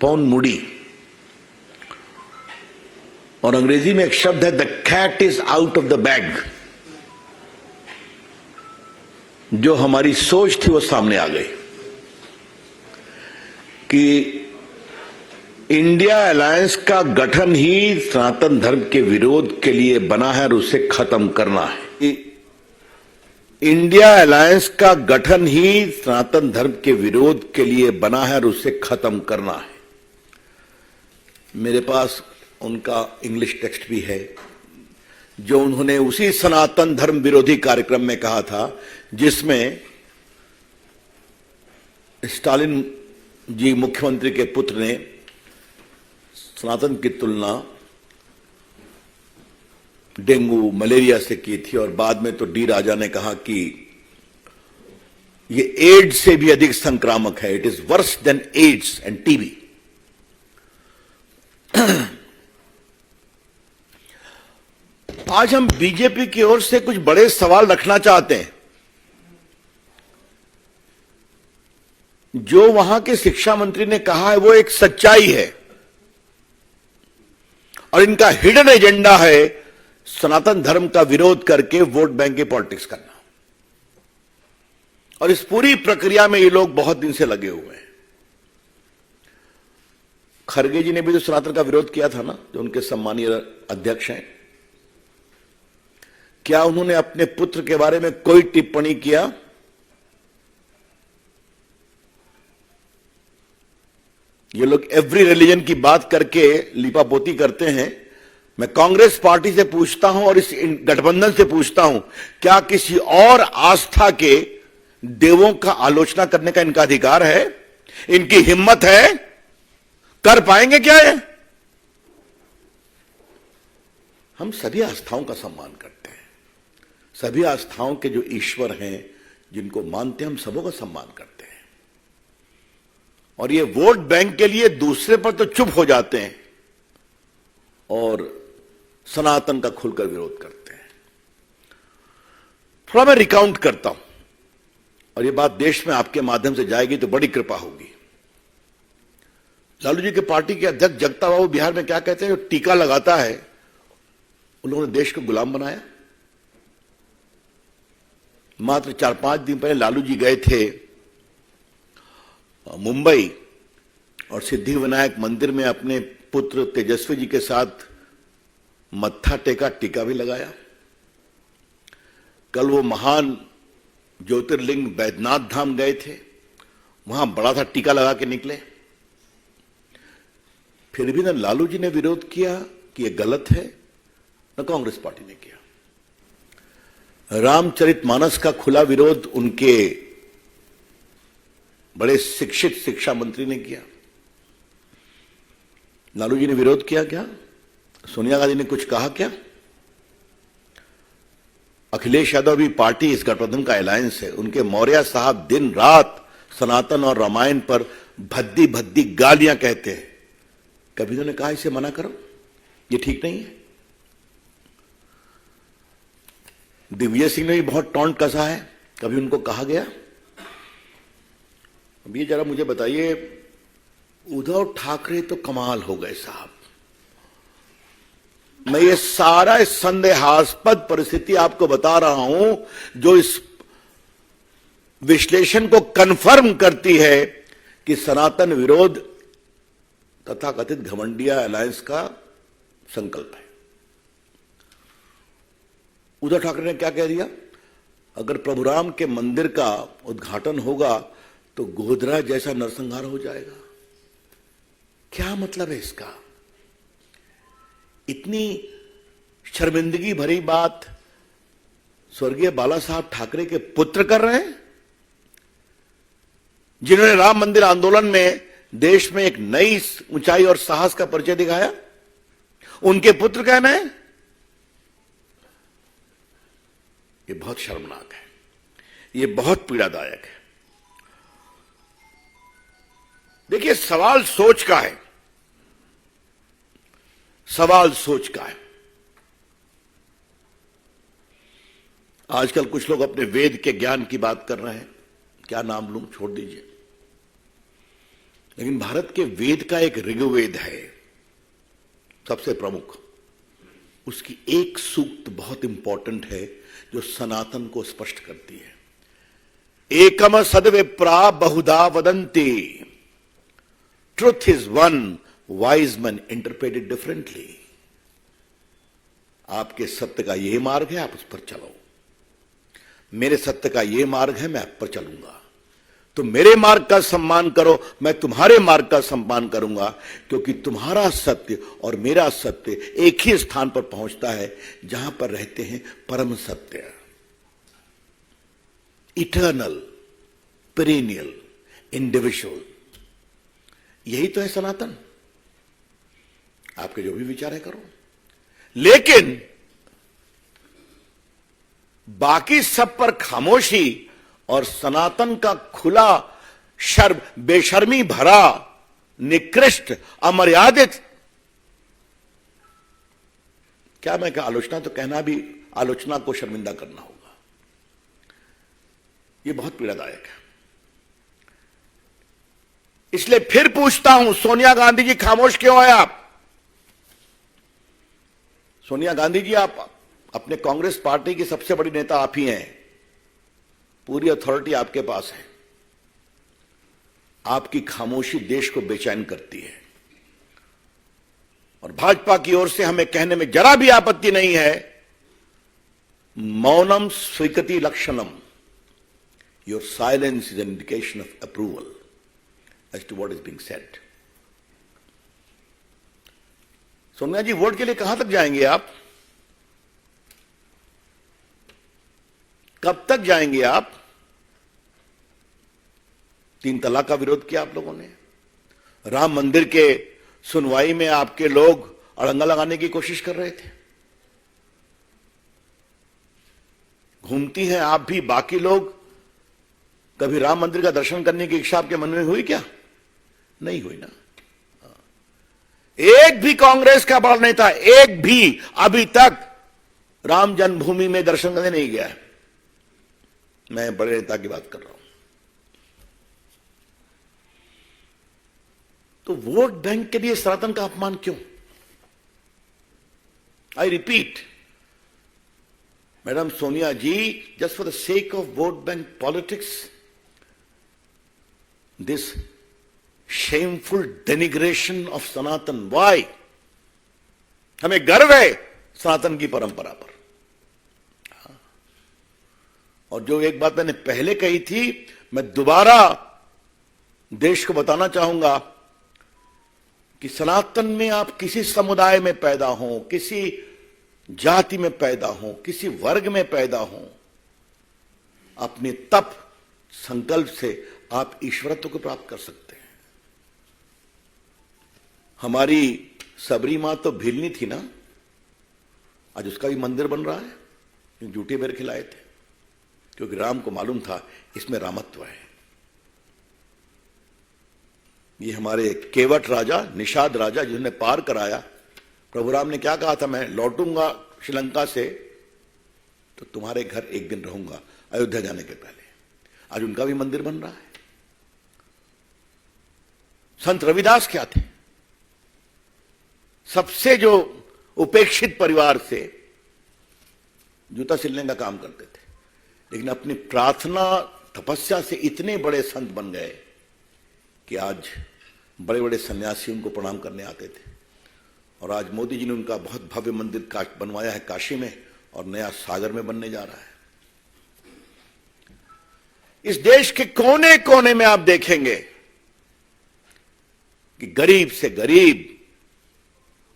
पौन मुड़ी, और अंग्रेजी में एक शब्द है the cat is out of the bag. जो हमारी सोच थी वो सामने आ गई कि इंडिया अलायंस का गठन ही सनातन धर्म के विरोध के लिए बना है और उसे खत्म करना है। इंडिया अलायंस का गठन ही सनातन धर्म के विरोध के लिए बना है और उसे खत्म करना है। मेरे पास उनका इंग्लिश टेक्स्ट भी है जो उन्होंने उसी सनातन धर्म विरोधी कार्यक्रम में कहा था जिसमें स्टालिन जी मुख्यमंत्री के पुत्र ने सनातन की तुलना डेंगू मलेरिया से की थी, और बाद में तो डी राजा ने कहा कि ये एड्स से भी अधिक संक्रामक है, it is worse than AIDS and TB. आज हम बीजेपी की ओर से कुछ बड़े सवाल रखना चाहते हैं। जो वहां के शिक्षा मंत्री ने कहा है वो एक सच्चाई है, और इनका हिडन एजेंडा है सनातन धर्म का विरोध करके वोट बैंक की पॉलिटिक्स करना। और इस पूरी प्रक्रिया में ये लोग बहुत दिन से लगे हुए हैं। खरगे जी ने भी तो सनातन का विरोध किया था ना, जो उनके सम्मानीय अध्यक्ष हैं। क्या उन्होंने अपने पुत्र के बारे में कोई टिप्पणी किया? ये लोग एवरी रिलीजन की बात करके लिपापोती करते हैं। मैं कांग्रेस पार्टी से पूछता हूं और इस गठबंधन से पूछता हूं, क्या किसी और आस्था के देवों का आलोचना करने का इनका अधिकार है? इनकी हिम्मत है? कर पाएंगे क्या ये? हम सभी आस्थाओं का सम्मान करते हैं। सभी आस्थाओं के जो ईश्वर हैं, जिनको मानते हैं, हम सबों का सम्मान करते हैं। और ये वोट बैंक के लिए दूसरे पर तो चुप हो जाते हैं और सनातन का खुलकर विरोध करते हैं। थोड़ा मैं रिकाउंट करता हूं, और ये बात देश में आपके माध्यम से जाएगी तो बड़ी कृपा होगी। लालू जी के पार्टी के अध्यक्ष जगता बाबू बिहार में क्या कहते हैं? जो टीका लगाता है उन लोगों ने देश को गुलाम बनाया। मात्र 4-5 दिन पहले लालू जी गए थे मुंबई और सिद्धि विनायक मंदिर में अपने पुत्र तेजस्वी जी के साथ मत्था टेका, टीका भी लगाया। कल वो महान ज्योतिर्लिंग बैद्यनाथ धाम गए थे, वहां बड़ा था टीका लगा के निकले। फिर भी न लालू जी ने विरोध किया कि यह गलत है, न कांग्रेस पार्टी ने किया। रामचरितमानस का खुला विरोध उनके बड़े शिक्षित शिक्षा मंत्री ने किया। लालू जी ने विरोध किया क्या? सोनिया गांधी ने कुछ कहा क्या? अखिलेश यादव भी पार्टी इस गठबंधन का अलायंस है। उनके मौर्य साहब दिन रात सनातन और रामायण पर भद्दी भद्दी गालियां कहते हैं। कभी उन्होंने कहा इसे मना करो, ये ठीक नहीं है? दिग्विजय सिंह ने भी बहुत टॉन्ट कसा है, कभी उनको कहा गया? अब ये जरा मुझे बताइए, उद्धव ठाकरे तो कमाल हो गए साहब। मैं ये सारा इस संदेहास्पद परिस्थिति आपको बता रहा हूं जो इस विश्लेषण को कंफर्म करती है कि सनातन विरोध तथाकथित घमंडिया अलायंस का संकल्प है। उद्धव ठाकरे ने क्या कह दिया? अगर प्रभु राम के मंदिर का उद्घाटन होगा तो गोधरा जैसा नरसंहार हो जाएगा। क्या मतलब है इसका? इतनी शर्मिंदगी भरी बात स्वर्गीय बाला साहब ठाकरे के पुत्र कर रहे हैं, जिन्होंने राम मंदिर आंदोलन में देश में एक नई ऊंचाई और साहस का परिचय दिखाया। उनके पुत्र कहना है? ये बहुत शर्मनाक है, ये बहुत पीड़ादायक है। देखिए, सवाल सोच का है, सवाल सोच का है। आजकल कुछ लोग अपने वेद के ज्ञान की बात कर रहे हैं, क्या नाम लूं, छोड़ दीजिए। लेकिन भारत के वेद का एक ऋग्वेद है सबसे प्रमुख, उसकी एक सूक्त बहुत इंपॉर्टेंट है जो सनातन को स्पष्ट करती है। एकम सद्विप्रा बहुधा वदन्ति, truth is one, wise man interpret it differently. आपके सत्य का यह मार्ग है, आप उस पर चलो। मेरे सत्य का यह मार्ग है, मैं आप पर चलूंगा। तो मेरे मार्ग का सम्मान करो, मैं तुम्हारे मार्ग का सम्मान करूंगा, क्योंकि तुम्हारा सत्य और मेरा सत्य एक ही स्थान पर पहुंचता है जहां पर रहते हैं परम सत्य, इटर्नल, पेरिनियल, इंडिविजुअल। यही तो है सनातन। आपके जो भी विचार है करो, लेकिन बाकी सब पर खामोशी और सनातन का खुला बेशर्मी भरा, निकृष्ट, अमर्यादित, क्या मैं आलोचना तो कहना भी आलोचना को शर्मिंदा करना होगा, यह बहुत पीड़ादायक है। इसलिए फिर पूछता हूं, सोनिया गांधी जी खामोश क्यों है आप? सोनिया गांधी जी, आप अपने कांग्रेस पार्टी की सबसे बड़ी नेता आप ही हैं, पूरी अथॉरिटी आपके पास है। आपकी खामोशी देश को बेचैन करती है और भाजपा की ओर से हमें कहने में जरा भी आपत्ति नहीं है, मौनम स्वीकृति लक्षणम, your silence is an indication of approval as to what is being said. Sonia ji, vote के लिए कहां तक जाएंगे आप? कब तक जाएंगे आप? 3 तलाक का विरोध किया आप लोगों ने, राम मंदिर के सुनवाई में आपके लोग अड़ंगा लगाने की कोशिश कर रहे थे। घूमती हैं आप भी, बाकी लोग। कभी राम मंदिर का दर्शन करने की इच्छा आपके मन में हुई क्या? नहीं हुई ना। एक भी कांग्रेस का बड़ा नेता, एक भी अभी तक राम जन्मभूमि में दर्शन करने नहीं गया है। मैं बड़े नेता की बात कर रहा हूं। तो वोट बैंक के लिए सनातन का अपमान क्यों? I repeat, madam Sonia ji, just for the sake of vote bank politics, this shameful denigration of Sanatan, why? हमें गर्व है सनातन की परंपरा पर। और जो एक बात मैंने पहले कही थी, मैं दोबारा देश को बताना चाहूंगा कि सनातन में आप किसी समुदाय में पैदा हो, किसी जाति में पैदा हो, किसी वर्ग में पैदा हो, अपने तप संकल्प से आप ईश्वरत्व को प्राप्त कर सकते हैं। हमारी सबरी मां तो भीलनी थी ना, आज उसका भी मंदिर बन रहा है। जूठे बेर खिलाए थे, क्योंकि राम को मालूम था इसमें रामत्व है। ये हमारे केवट राजा, निषाद राजा, जिन्होंने पार कराया, प्रभु राम ने क्या कहा था, मैं लौटूंगा श्रीलंका से तो तुम्हारे घर एक दिन रहूंगा, अयोध्या जाने के पहले। आज उनका भी मंदिर बन रहा है। संत रविदास क्या थे? सबसे जो उपेक्षित परिवार से जूता सिलने का काम करते थे, लेकिन अपनी प्रार्थना तपस्या से इतने बड़े संत बन गए कि आज बड़े बड़े सन्यासी उनको प्रणाम करने आते थे। और आज मोदी जी ने उनका बहुत भव्य मंदिर बनवाया है काशी में, और नया सागर में बनने जा रहा है। इस देश के कोने कोने में आप देखेंगे कि गरीब से गरीब,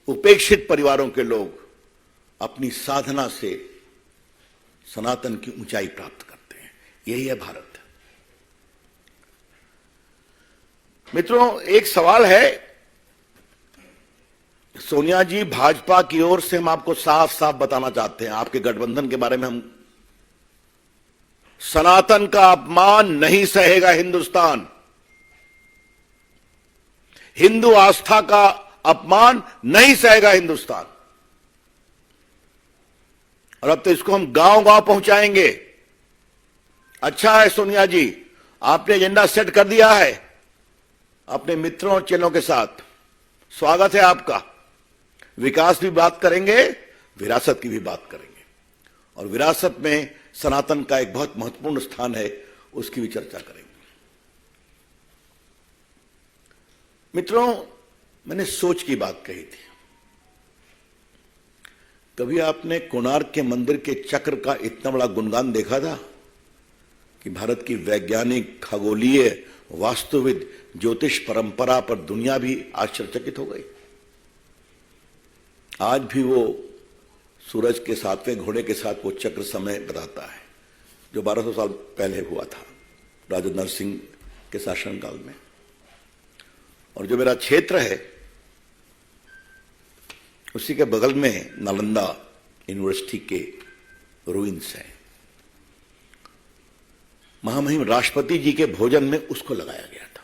उपेक्षित परिवारों के लोग अपनी साधना से सनातन की ऊंचाई प्राप्त करते हैं। यही है भारत। मित्रों, एक सवाल है, सोनिया जी, भाजपा की ओर से हम आपको साफ साफ बताना चाहते हैं, आपके गठबंधन के बारे में हम, सनातन का अपमान नहीं सहेगा हिंदुस्तान। हिंदू आस्था का अपमान नहीं सहेगा हिंदुस्तान। और अब तो इसको हम गांव गांव पहुंचाएंगे। अच्छा है सोनिया जी, आपने एजेंडा सेट कर दिया है, अपने मित्रों और चेलों के साथ स्वागत है आपका। विकास भी बात करेंगे, विरासत की भी बात करेंगे, और विरासत में सनातन का एक बहुत महत्वपूर्ण स्थान है, उसकी भी चर्चा करेंगे। मित्रों, मैंने सोच की बात कही थी। कभी आपने कोणार्क के मंदिर के चक्र का इतना बड़ा गुणगान देखा था कि भारत की वैज्ञानिक, खगोलीय, वास्तुविद, ज्योतिष परंपरा पर दुनिया भी आश्चर्यचकित हो गई। आज भी वो सूरज के 7वें घोड़े के साथ वो चक्र समय बताता है, जो 1200 साल पहले हुआ था राजा नरसिंह के शासनकाल में। और जो मेरा क्षेत्र है, उसी के बगल में नालंदा यूनिवर्सिटी के रूइंस हैं। महामहिम राष्ट्रपति जी के भोजन में उसको लगाया गया था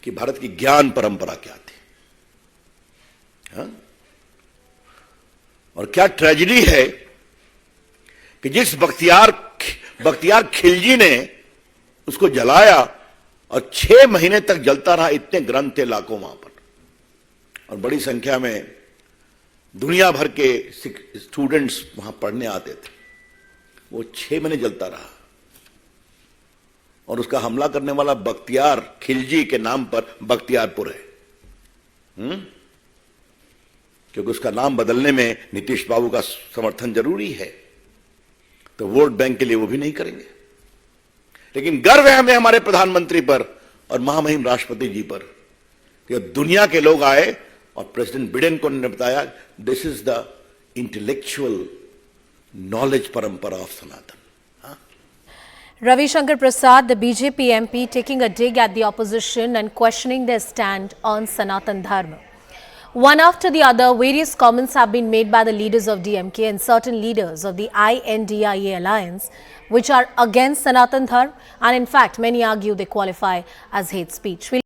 कि भारत की ज्ञान परंपरा क्या थी। हाँ? और क्या ट्रेजेडी है कि जिस बख्तियार खिलजी ने उसको जलाया और 6 महीने तक जलता रहा। इतने ग्रंथ थे लाखों वहां पर, और बड़ी संख्या में दुनिया भर के स्टूडेंट्स वहां पढ़ने आते थे। वो 6 महीने जलता रहा, और उसका हमला करने वाला बख्तियार खिलजी के नाम पर बख्तियारपुर है। क्योंकि उसका नाम बदलने में नीतीश बाबू का समर्थन जरूरी है, तो वोट बैंक के लिए वो भी नहीं करेंगे। लेकिन गर्व है हमें हमारे प्रधानमंत्री पर और महामहिम राष्ट्रपति जी पर कि दुनिया के लोग आए और प्रेसिडेंट बिडेन को ने बताया, this is the intellectual knowledge parampara of Sanatan. Ravi Shankar Prasad, the BJP MP, taking a dig at the opposition and questioning their stand on Sanatan Dharma. One after the other, various comments have been made by the leaders of DMK and certain leaders of the INDIA alliance, which are against Sanatan Dharma, and in fact, many argue they qualify as hate speech.